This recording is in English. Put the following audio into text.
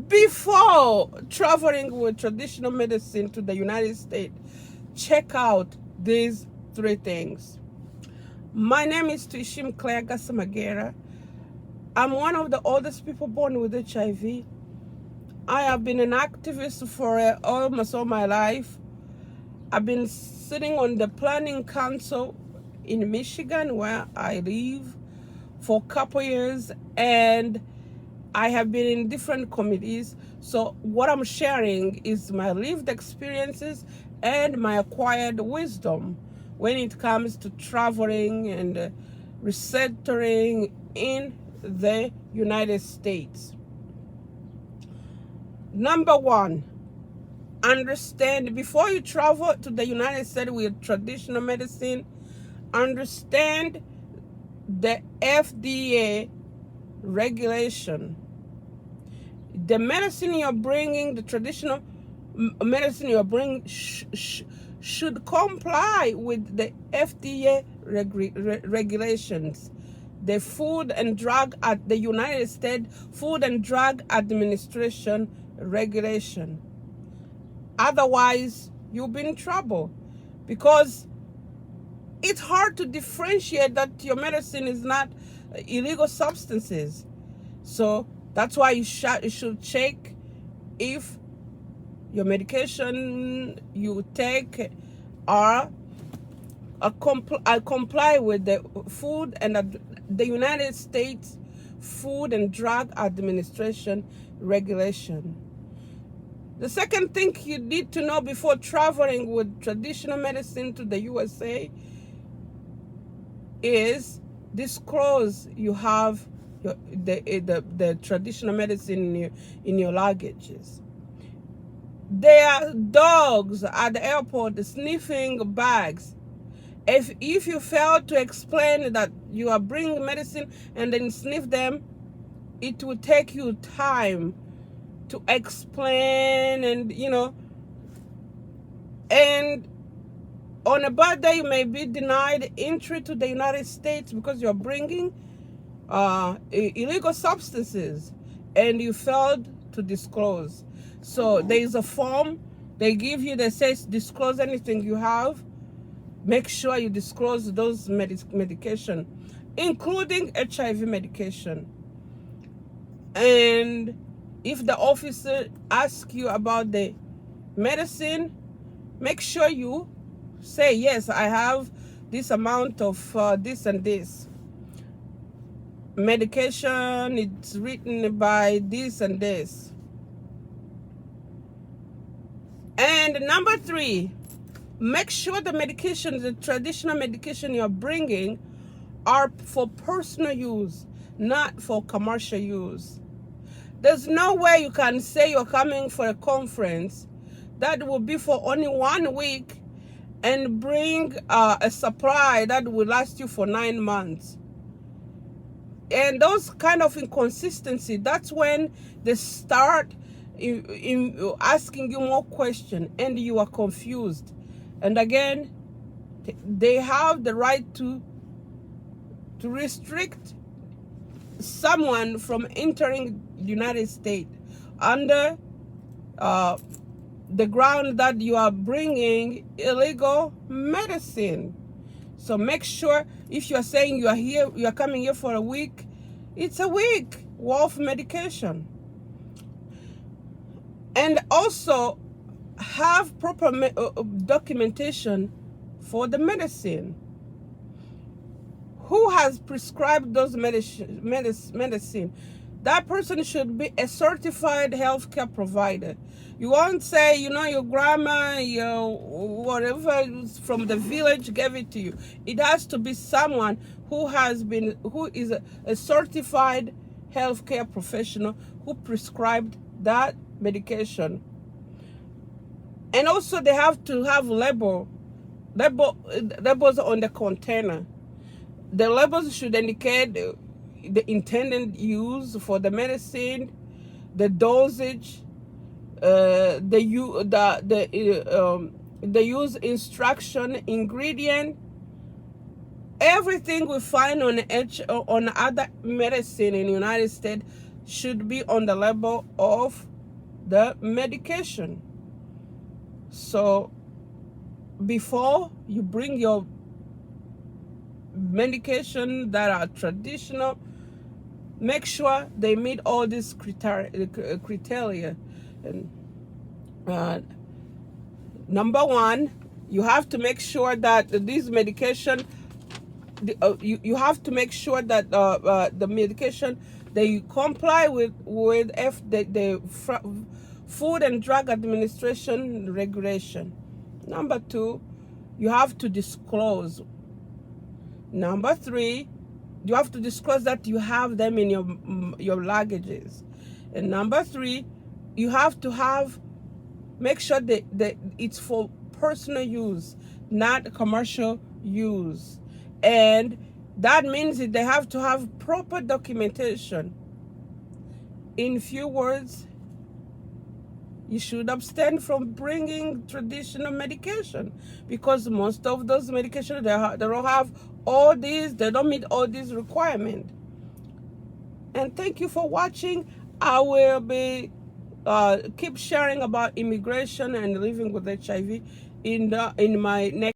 Before traveling with traditional medicine to the United States, check out these three things. My name is Tuishim Claire Gasamagera. I'm one of the oldest people born with HIV. I have been an activist for almost all my life. I've been sitting on the planning council in Michigan, where I live, for a couple years, and I have been in different committees. So what I'm sharing is my lived experiences and my acquired wisdom when it comes to traveling and resettling in the United States. Number one, understand before you travel to the United States with traditional medicine, understand the FDA regulation. The medicine you're bringing, the traditional medicine you're bringing, should comply with the FDA regulations. The Food and Drug at the United States Food and Drug Administration regulation. Otherwise, you'll be in trouble, because it's hard to differentiate that your medicine is not illegal substances. So that's why you should check if your medication you take are comply with the Food and the United States Food and Drug Administration regulation. The second thing you need to know before traveling with traditional medicine to the USA is disclose you have the traditional medicine in your luggages. There are dogs at the airport sniffing bags. If you fail to explain that you are bringing medicine and then sniff them, it will take you time to explain, and and on a bad day you may be denied entry to the United States because you're bringing illegal substances and you failed to disclose. So there is a form they give you that says disclose anything you have. Make sure you disclose those medication, including HIV medication. And if the officer asks you about the medicine, make sure you say, yes, I have this amount of this and this medication. It's written by this and this. And number three, make sure the medication, the traditional medication you're bringing, are for personal use, not for commercial use. There's no way you can say you're coming for a conference that will be for only 1 week and bring a supply that will last you for 9 months. And those kind of inconsistency, that's when they start in asking you more questions and you are confused. And again, they have the right to restrict someone from entering the United States under the ground that you are bringing illegal medicine. So make sure, if you are saying you are coming here for a week, it's a week worth of medication. And also have proper documentation for the medicine. Who has prescribed those medicine? That person should be a certified healthcare provider. You won't say, your grandma, your whatever from the village gave it to you. It has to be someone who is a certified healthcare professional who prescribed that medication. And also they have to have labels on the container. The labels should indicate the intended use for the medicine, the dosage, the use instruction, ingredient. Everything we find on other medicine in the United States should be on the label of the medication. So before you bring your medication that are traditional, make sure they meet all these criteria. And number one, you have to make sure that this medication, you have to make sure that the medication, they comply with the Food and Drug Administration regulation. Number two, you have to disclose. Number three, you have to disclose that you have them in your luggages. And number three, you have to make sure that it's for personal use, not commercial use. And that means that they have to have proper documentation. In few words, you should abstain from bringing traditional medication, because most of those medications, they don't have all these, they don't meet all these requirements. And thank you for watching. I will be keep sharing about immigration and living with HIV in my next